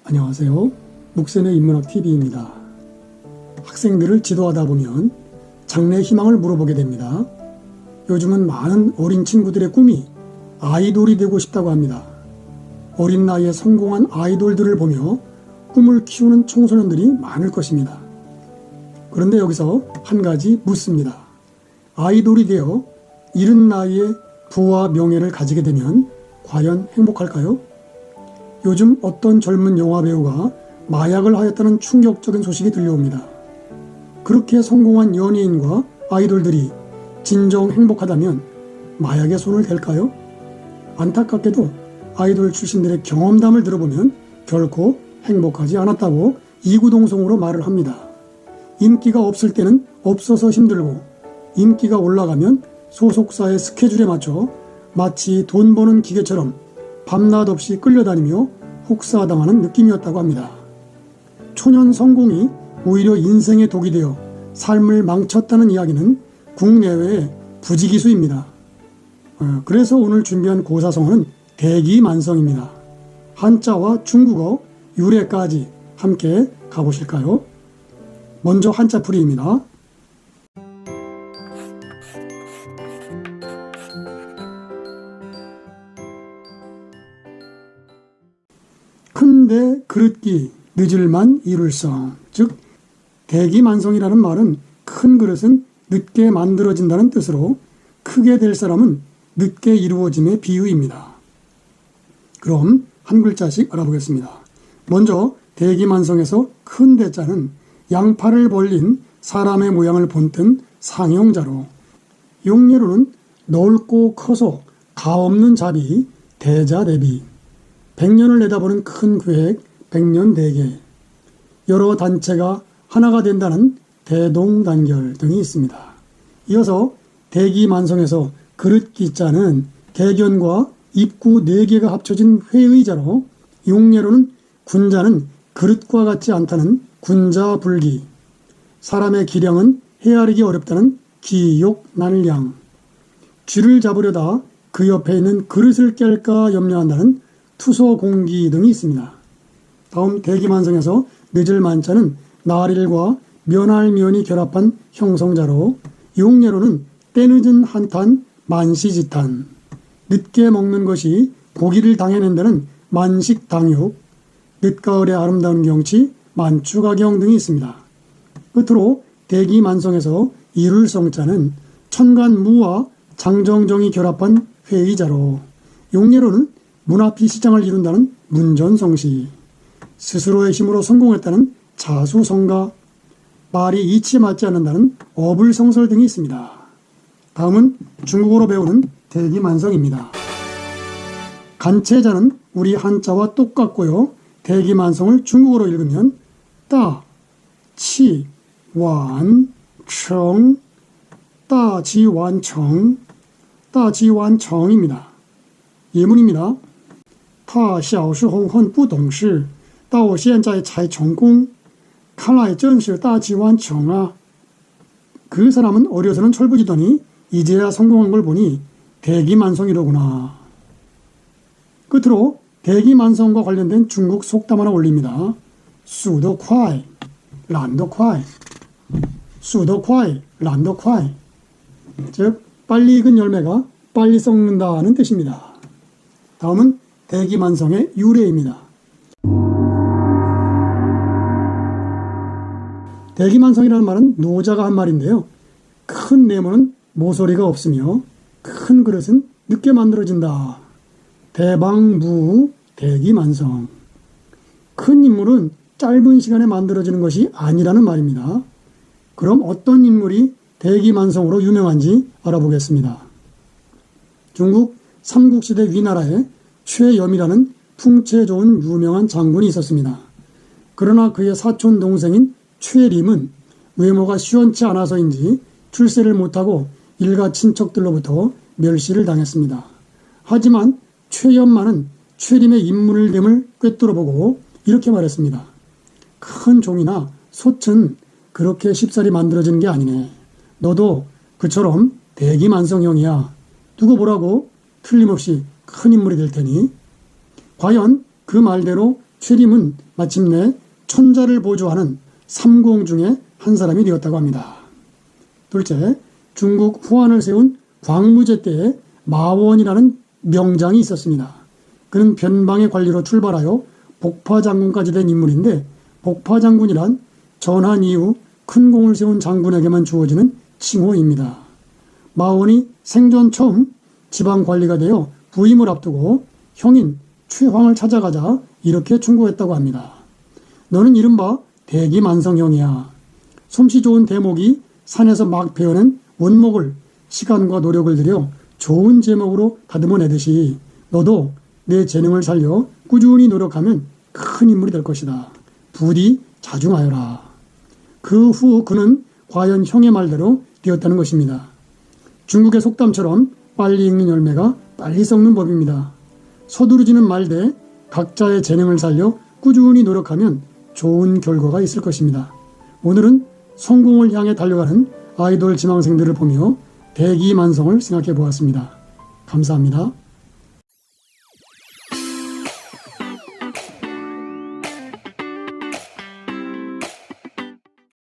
안녕하세요. 묵쌤의 인문학TV입니다. 학생들을 지도하다 보면 장래 희망을 물어보게 됩니다. 요즘은 많은 어린 친구들의 꿈이 아이돌이 되고 싶다고 합니다. 어린 나이에 성공한 아이돌들을 보며 꿈을 키우는 청소년들이 많을 것입니다. 그런데 여기서 한 가지 묻습니다. 아이돌이 되어 이른 나이에 부와 명예를 가지게 되면 과연 행복할까요? 요즘 어떤 젊은 영화배우가 마약을 하였다는 충격적인 소식이 들려옵니다. 그렇게 성공한 연예인과 아이돌들이 진정 행복하다면 마약에 손을 댈까요? 안타깝게도 아이돌 출신들의 경험담을 들어보면 결코 행복하지 않았다고 이구동성으로 말을 합니다. 인기가 없을 때는 없어서 힘들고 인기가 올라가면 소속사의 스케줄에 맞춰 마치 돈 버는 기계처럼 밤낮 없이 끌려다니며 혹사당하는 느낌이었다고 합니다. 초년 성공이 오히려 인생의 독이 되어 삶을 망쳤다는 이야기는 국내외의 부지기수입니다. 그래서 오늘 준비한 고사성어는 대기만성입니다. 한자와 중국어, 유래까지 함께 가보실까요? 먼저 한자풀이입니다. 큰데 그릇기 늦을만 이룰성. 즉 대기만성이라는 말은 큰 그릇은 늦게 만들어진다는 뜻으로 크게 될 사람은 늦게 이루어짐의 비유입니다. 그럼 한 글자씩 알아보겠습니다. 먼저 대기만성에서 큰 대자는 양팔을 벌린 사람의 모양을 본뜬 상형자로, 용례로는 넓고 커서 가없는 자비 대자대비, 백년을 내다보는 큰 계획 백년대계, 여러 단체가 하나가 된다는 대동단결 등이 있습니다. 이어서 대기만성에서 그릇기자는 대견과 입구 4개가 합쳐진 회의자로, 용례로는 군자는 그릇과 같지 않다는 군자불기, 사람의 기량은 헤아리기 어렵다는 기욕난량, 쥐를 잡으려다 그 옆에 있는 그릇을 깰까 염려한다는 투소공기 등이 있습니다. 다음 대기만성에서 늦을 만자는 나릴과 면할면이 결합한 형성자로, 용례로는 때늦은 한탄 만시지탄, 늦게 먹는 것이 고기를 당해낸다는 만식당육, 늦가을의 아름다운 경치 만추가경 등이 있습니다. 끝으로 대기만성에서 이룰성자는 천간무와 장정정이 결합한 회의자로, 용례로는 문 앞이 시장을 이룬다는 문전성시, 스스로의 힘으로 성공했다는 자수성가, 말이 이치에 맞지 않는다는 어불성설 등이 있습니다. 다음은 중국어로 배우는 대기만성입니다. 간체자는 우리 한자와 똑같고요. 대기만성을 중국어로 읽으면 따, 치, 완, 청, 따지완청, 따지완청입니다. 예문입니다. 他小时候很不懂事，到现在才成功，看来真是大器晚成啊. 그 사람은 어려서는 철부지더니 이제야 성공한 걸 보니 대기만성이로구나. 끝으로 대기만성과 관련된 중국 속담 하나 올립니다. 速得快,懒得快,速得快,懒得快. 즉 빨리 익은 열매가 빨리 썩는다는 뜻입니다. 다음은 대기만성의 유래입니다. 대기만성이라는 말은 노자가 한 말인데요. 큰 네모는 모서리가 없으며 큰 그릇은 늦게 만들어진다. 대방부 대기만성. 큰 인물은 짧은 시간에 만들어지는 것이 아니라는 말입니다. 그럼 어떤 인물이 대기만성으로 유명한지 알아보겠습니다. 중국 삼국시대 위나라에 최염이라는 풍채 좋은 유명한 장군이 있었습니다. 그러나 그의 사촌 동생인 최림은 외모가 시원치 않아서인지 출세를 못하고 일가 친척들로부터 멸시를 당했습니다. 하지만 최염만은 최림의 인물됨을 꿰뚫어보고 이렇게 말했습니다. 큰 종이나 솥은 그렇게 쉽사리 만들어지는 게 아니네. 너도 그처럼 대기만성형이야. 두고 보라고 틀림없이 큰 인물이 될 테니. 과연 그 말대로 최림은 마침내 천자를 보조하는 삼공 중에 한 사람이 되었다고 합니다. 둘째, 중국 후한을 세운 광무제 때에 마원이라는 명장이 있었습니다. 그는 변방의 관리로 출발하여 복파장군까지 된 인물인데, 복파장군이란 전한 이후 큰 공을 세운 장군에게만 주어지는 칭호입니다. 마원이 생전 처음 지방관리가 되어 부임을 앞두고 형인 최황을 찾아가자 이렇게 충고했다고 합니다. 너는 이른바 대기만성형이야. 솜씨 좋은 대목이 산에서 막 베어낸 원목을 시간과 노력을 들여 좋은 제목으로 다듬어내듯이 너도 내 재능을 살려 꾸준히 노력하면 큰 인물이 될 것이다. 부디 자중하여라. 그 후 그는 과연 형의 말대로 되었다는 것입니다. 중국의 속담처럼 빨리 익는 열매가 빨리 썩는 법입니다. 서두르지는 말되 각자의 재능을 살려 꾸준히 노력하면 좋은 결과가 있을 것입니다. 오늘은 성공을 향해 달려가는 아이돌 지망생들을 보며 대기만성을 생각해 보았습니다. 감사합니다.